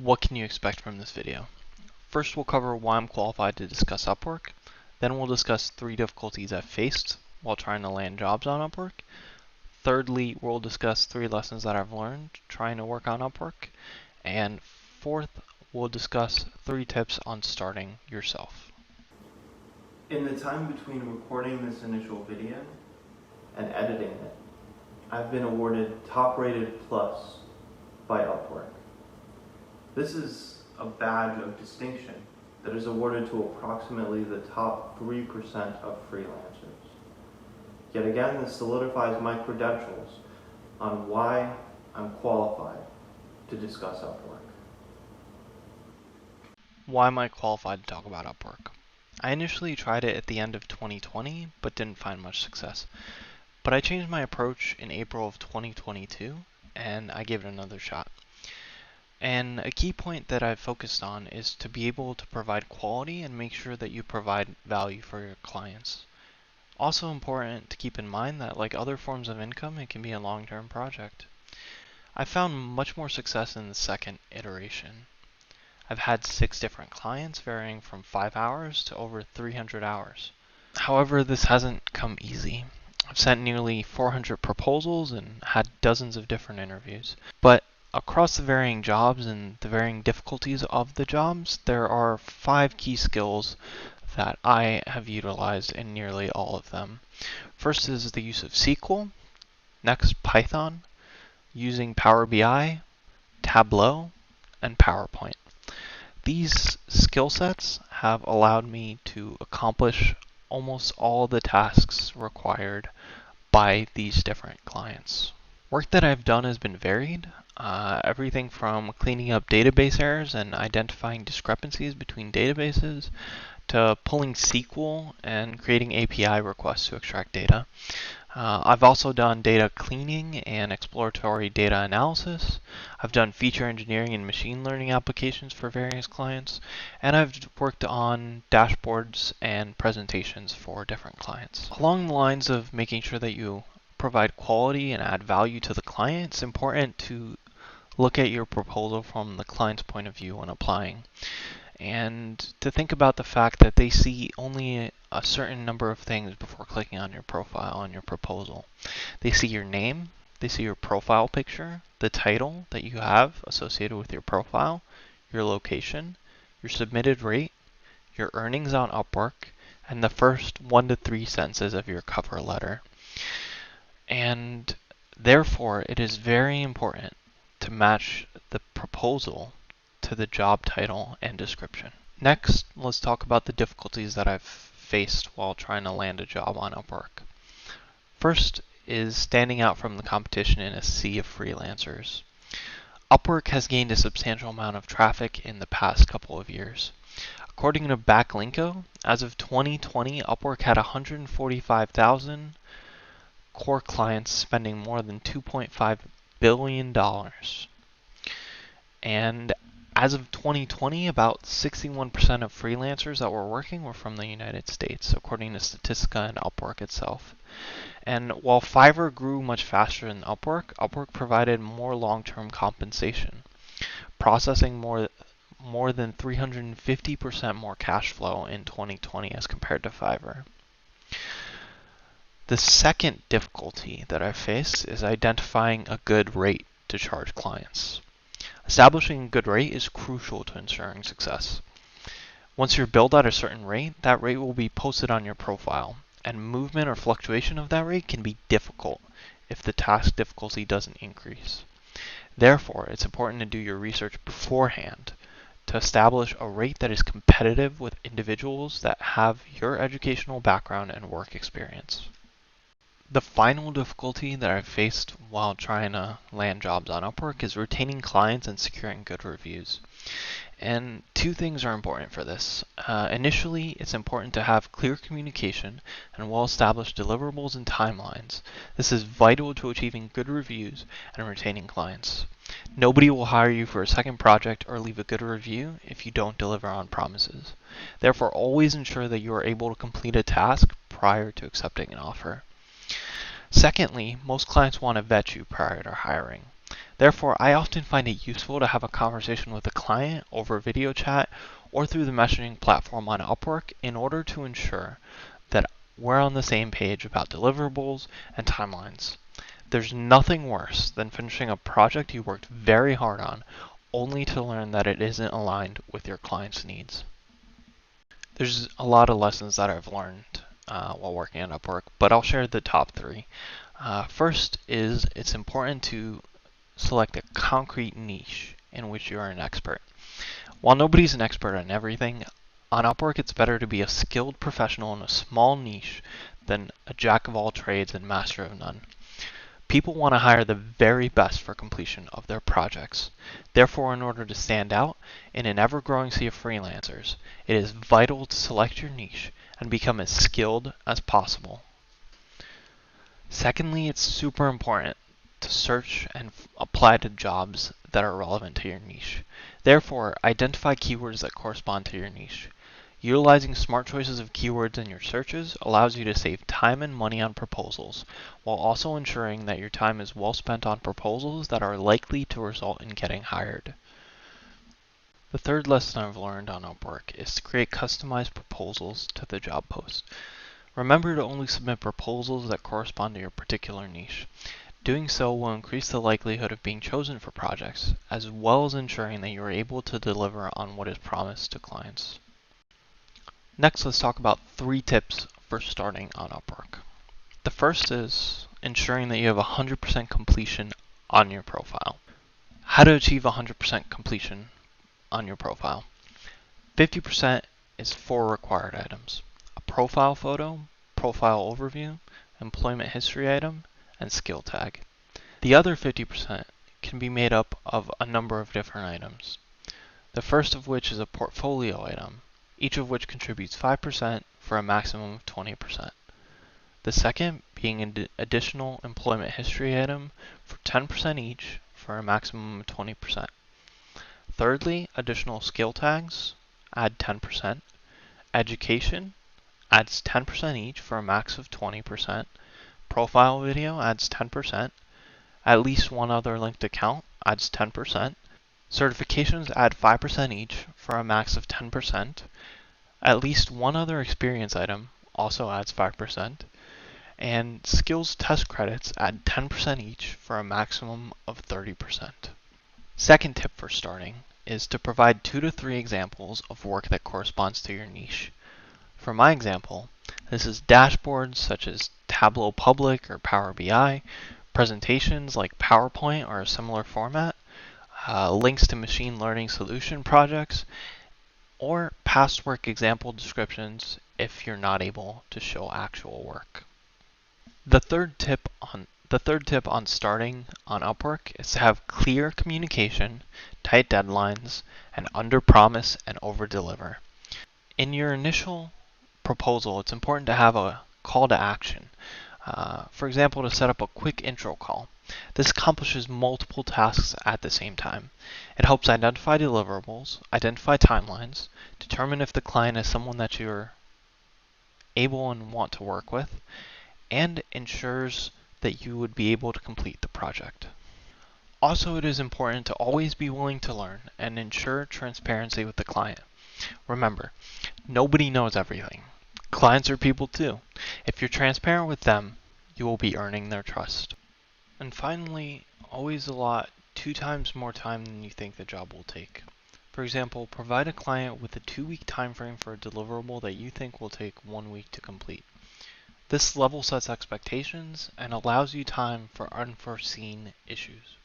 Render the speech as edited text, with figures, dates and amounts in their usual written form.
What can you expect from this video? First, we'll cover why I'm qualified to discuss Upwork. Then we'll discuss 3 difficulties I've faced while trying to land jobs on Upwork. Thirdly, we'll discuss 3 lessons that I've learned trying to work on Upwork. And fourth, we'll discuss 3 tips on starting yourself. In the time between recording this initial video and editing it, I've been awarded Top Rated Plus by Upwork. This is a badge of distinction that is awarded to approximately the top 3% of freelancers. Yet again, this solidifies my credentials on why I'm qualified to discuss Upwork. Why am I qualified to talk about Upwork? I initially tried it at the end of 2020, but didn't find much success. But I changed my approach in April of 2022, and I gave it another shot. And a key point that I've focused on is to be able to provide quality and make sure that you provide value for your clients. Also important to keep in mind that like other forms of income, it can be a long-term project. I found much more success in the second iteration. I've had 6 different clients varying from 5 hours to over 300 hours. However, this hasn't come easy. I've sent nearly 400 proposals and had dozens of different interviews. But across the varying jobs and the varying difficulties of the jobs, there are 5 key skills that I have utilized in nearly all of them. First is the use of SQL, next Python, using Power BI, Tableau, and PowerPoint. These skill sets have allowed me to accomplish almost all the tasks required by these different clients. Work that I've done has been varied, everything from cleaning up database errors and identifying discrepancies between databases to pulling SQL and creating API requests to extract data. I've also done data cleaning and exploratory data analysis. I've done feature engineering and machine learning applications for various clients, and I've worked on dashboards and presentations for different clients. Along the lines of making sure that you provide quality and add value to the client, it's important to look at your proposal from the client's point of view when applying, and to think about the fact that they see only a certain number of things before clicking on your profile on your proposal. They see your name, they see your profile picture, the title that you have associated with your profile, your location, your submitted rate, your earnings on Upwork, and the first 1 to 3 sentences of your cover letter. And therefore, it is very important to match the proposal to the job title and description. Next, let's talk about the difficulties that I've faced while trying to land a job on Upwork. First is standing out from the competition in a sea of freelancers. Upwork has gained a substantial amount of traffic in the past couple of years. According to Backlinko, as of 2020, Upwork had 145,000 core clients spending more than $2.5 billion. And as of 2020, about 61% of freelancers that were working were from the United States, according to Statistica and Upwork itself. And while Fiverr grew much faster than Upwork, Upwork provided more long-term compensation, processing more than 350% more cash flow in 2020 as compared to Fiverr. The second difficulty that I faced is identifying a good rate to charge clients. Establishing a good rate is crucial to ensuring success. Once you're billed at a certain rate, that rate will be posted on your profile, and movement or fluctuation of that rate can be difficult if the task difficulty doesn't increase. Therefore, it's important to do your research beforehand to establish a rate that is competitive with individuals that have your educational background and work experience. The final difficulty that I've faced while trying to land jobs on Upwork is retaining clients and securing good reviews. And 2 things are important for this. Initially, it's important to have clear communication and well-established deliverables and timelines. This is vital to achieving good reviews and retaining clients. Nobody will hire you for a second project or leave a good review if you don't deliver on promises. Therefore, always ensure that you are able to complete a task prior to accepting an offer. Secondly, most clients want to vet you prior to hiring. Therefore, I often find it useful to have a conversation with a client over video chat or through the messaging platform on Upwork in order to ensure that we're on the same page about deliverables and timelines. There's nothing worse than finishing a project you worked very hard on only to learn that it isn't aligned with your client's needs. There's a lot of lessons that I've learned while working on Upwork, but I'll share the top three. First is it's important to select a concrete niche in which you are an expert. While nobody's an expert on everything, on Upwork it's better to be a skilled professional in a small niche than a jack of all trades and master of none. People want to hire the very best for completion of their projects. Therefore, in order to stand out in an ever-growing sea of freelancers, it is vital to select your niche and become as skilled as possible. Secondly, it's super important to search and apply to jobs that are relevant to your niche. Therefore, identify keywords that correspond to your niche. Utilizing smart choices of keywords in your searches allows you to save time and money on proposals, while also ensuring that your time is well spent on proposals that are likely to result in getting hired. The third lesson I've learned on Upwork is to create customized proposals to the job post. Remember to only submit proposals that correspond to your particular niche. Doing so will increase the likelihood of being chosen for projects, as well as ensuring that you are able to deliver on what is promised to clients. Next, let's talk about 3 tips for starting on Upwork. The first is ensuring that you have 100% completion on your profile. How to achieve 100% completion on your profile. 50% is 4 required items: a profile photo, profile overview, employment history item, and skill tag. The other 50% can be made up of a number of different items. The first of which is a portfolio item, each of which contributes 5% for a maximum of 20%. The second being an additional employment history item for 10% each for a maximum of 20%. Thirdly, additional skill tags add 10%. Education adds 10% each for a max of 20%. Profile video adds 10%. At least one other linked account adds 10%. Certifications add 5% each for a max of 10%. At least one other experience item also adds 5%. And skills test credits add 10% each for a maximum of 30%. Second tip for starting is to provide 2 to 3 examples of work that corresponds to your niche. For my example, this is dashboards such as Tableau Public or Power BI, presentations like PowerPoint or a similar format, links to machine learning solution projects, or past work example descriptions if you're not able to show actual work. The third tip on starting on Upwork is to have clear communication, tight deadlines, and under-promise and over-deliver. In your initial proposal, it's important to have a call to action. For example, to set up a quick intro call. This accomplishes multiple tasks at the same time. It helps identify deliverables, identify timelines, determine if the client is someone that you're able and want to work with, and ensures that you would be able to complete the project. Also, it is important to always be willing to learn and ensure transparency with the client. Remember, nobody knows everything. Clients are people too. If you're transparent with them, you will be earning their trust. And finally, always allot 2 times more time than you think the job will take. For example, provide a client with a 2-week time frame for a deliverable that you think will take 1 week to complete. This level sets expectations and allows you time for unforeseen issues.